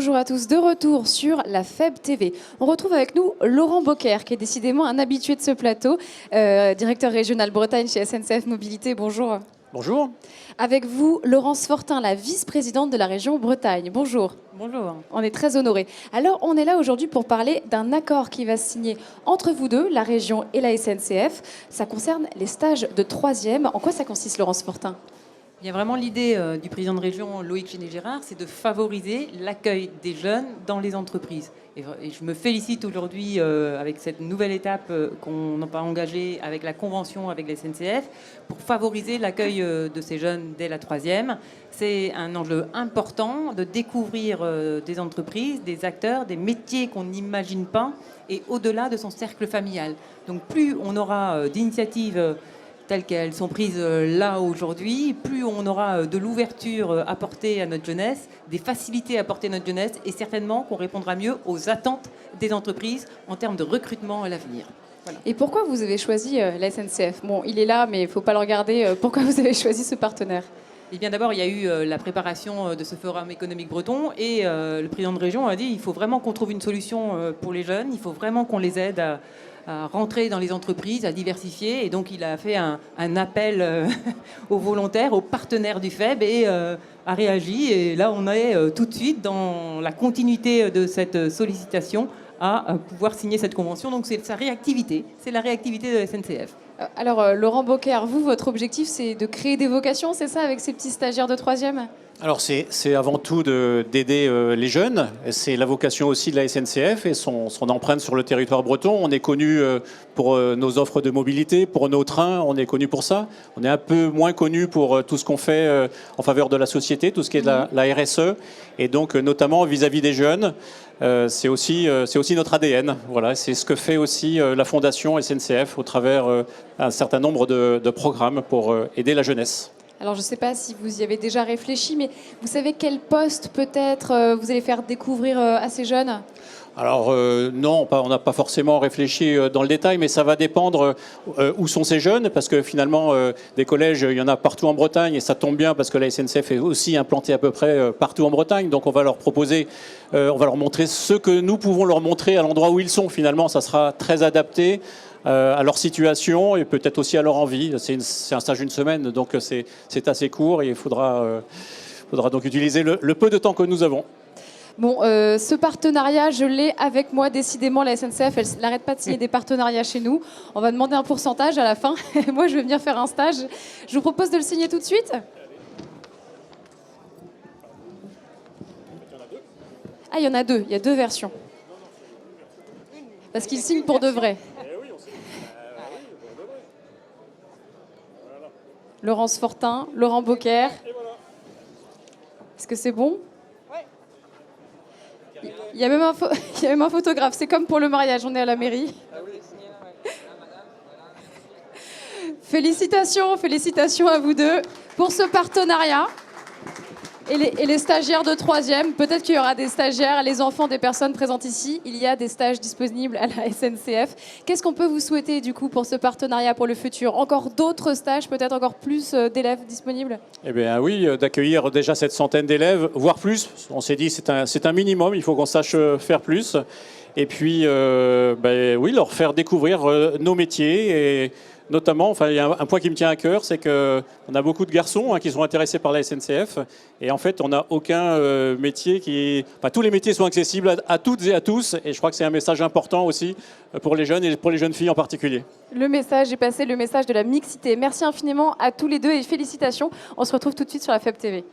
bonjour à tous, de retour sur la FEB TV. On retrouve avec nous Laurent Beaucaire, qui est décidément un habitué de ce plateau, directeur régional Bretagne chez SNCF Mobilité. Bonjour. Bonjour. Avec vous, Laurence Fortin, la vice-présidente de la région Bretagne. Bonjour. Bonjour. On est très honorés. Alors, on est là aujourd'hui pour parler d'un accord qui va se signer entre vous deux, la région et la SNCF. Ça concerne les stages de troisième. En quoi ça consiste, Laurence Fortin ? Il y a vraiment l'idée du président de région Loïc Géné-Gérard, c'est de favoriser l'accueil des jeunes dans les entreprises. Et je me félicite aujourd'hui avec cette nouvelle étape qu'on a engagée avec la convention avec la SNCF pour favoriser l'accueil de ces jeunes dès la troisième. C'est un enjeu important de découvrir des entreprises, des acteurs, des métiers qu'on n'imagine pas et au-delà de son cercle familial. Donc plus on aura d'initiatives telles qu'elles sont prises là aujourd'hui, plus on aura de l'ouverture apportée à notre jeunesse, des facilités apportées à notre jeunesse et certainement qu'on répondra mieux aux attentes des entreprises en termes de recrutement à l'avenir. Voilà. Et pourquoi vous avez choisi la SNCF ? Bon, il est là, mais il ne faut pas le regarder. Pourquoi vous avez choisi ce partenaire ? Eh bien, d'abord, il y a eu la préparation de ce forum économique breton et le président de région a dit il faut vraiment qu'on trouve une solution pour les jeunes, il faut vraiment qu'on les aide à rentrer dans les entreprises, à diversifier. Et donc, il a fait un appel aux volontaires, aux partenaires du FEB et a réagi. Et là, on est tout de suite dans la continuité de cette sollicitation à pouvoir signer cette convention. Donc, c'est sa réactivité, c'est la réactivité de la SNCF. Alors, Laurent Beaucaire, vous, votre objectif, c'est de créer des vocations, c'est ça, avec ces petits stagiaires de troisième ? Alors c'est avant tout d'aider les jeunes. C'est la vocation aussi de la SNCF et son empreinte sur le territoire breton. On est connu pour nos offres de mobilité, pour nos trains, on est connu pour ça. On est un peu moins connu pour tout ce qu'on fait en faveur de la société, tout ce qui est de la RSE. Et donc notamment vis-à-vis des jeunes, c'est aussi notre ADN. Voilà, c'est ce que fait aussi la Fondation SNCF au travers un certain nombre de programmes pour aider la jeunesse. Alors, je ne sais pas si vous y avez déjà réfléchi, mais vous savez quel poste peut-être vous allez faire découvrir à ces jeunes ? Alors non, on n'a pas forcément réfléchi dans le détail, mais ça va dépendre où sont ces jeunes, parce que finalement, des collèges, il y en a partout en Bretagne, et ça tombe bien, parce que la SNCF est aussi implantée à peu près partout en Bretagne, donc on va leur proposer, on va leur montrer ce que nous pouvons leur montrer à l'endroit où ils sont. Finalement, ça sera très adapté à leur situation et peut-être aussi à leur envie. C'est un stage d'une semaine, donc c'est assez court et il faudra donc utiliser le peu de temps que nous avons. Bon, ce partenariat, je l'ai avec moi, décidément, la SNCF, elle n'arrête pas de signer des partenariats chez nous. On va demander un pourcentage à la fin. Moi, je vais venir faire un stage. Je vous propose de le signer tout de suite. Ah, il y en a deux. Il y a deux versions. Parce qu'ils signent pour de vrai. Laurence Fortin, Laurent Beaucaire. Est-ce que c'est bon ? Il y a même un photographe. C'est comme pour le mariage, on est à la mairie. Félicitations à vous deux pour ce partenariat. Et les stagiaires de troisième, peut-être qu'il y aura des stagiaires, les enfants des personnes présentes ici. Il y a des stages disponibles à la SNCF. Qu'est-ce qu'on peut vous souhaiter du coup pour ce partenariat pour le futur ? Encore d'autres stages, peut-être encore plus d'élèves disponibles ? Eh bien oui, d'accueillir déjà cette centaine d'élèves, voire plus. On s'est dit c'est un minimum, il faut qu'on sache faire plus. Et puis oui, leur faire découvrir nos métiers et notamment, enfin, il y a un point qui me tient à cœur, c'est qu'on a beaucoup de garçons qui sont intéressés par la SNCF. Et en fait, on n'a aucun métier qui... Enfin, tous les métiers sont accessibles à toutes et à tous. Et je crois que c'est un message important aussi pour les jeunes et pour les jeunes filles en particulier. Le message est passé, le message de la mixité. Merci infiniment à tous les deux et félicitations. On se retrouve tout de suite sur la FEB TV.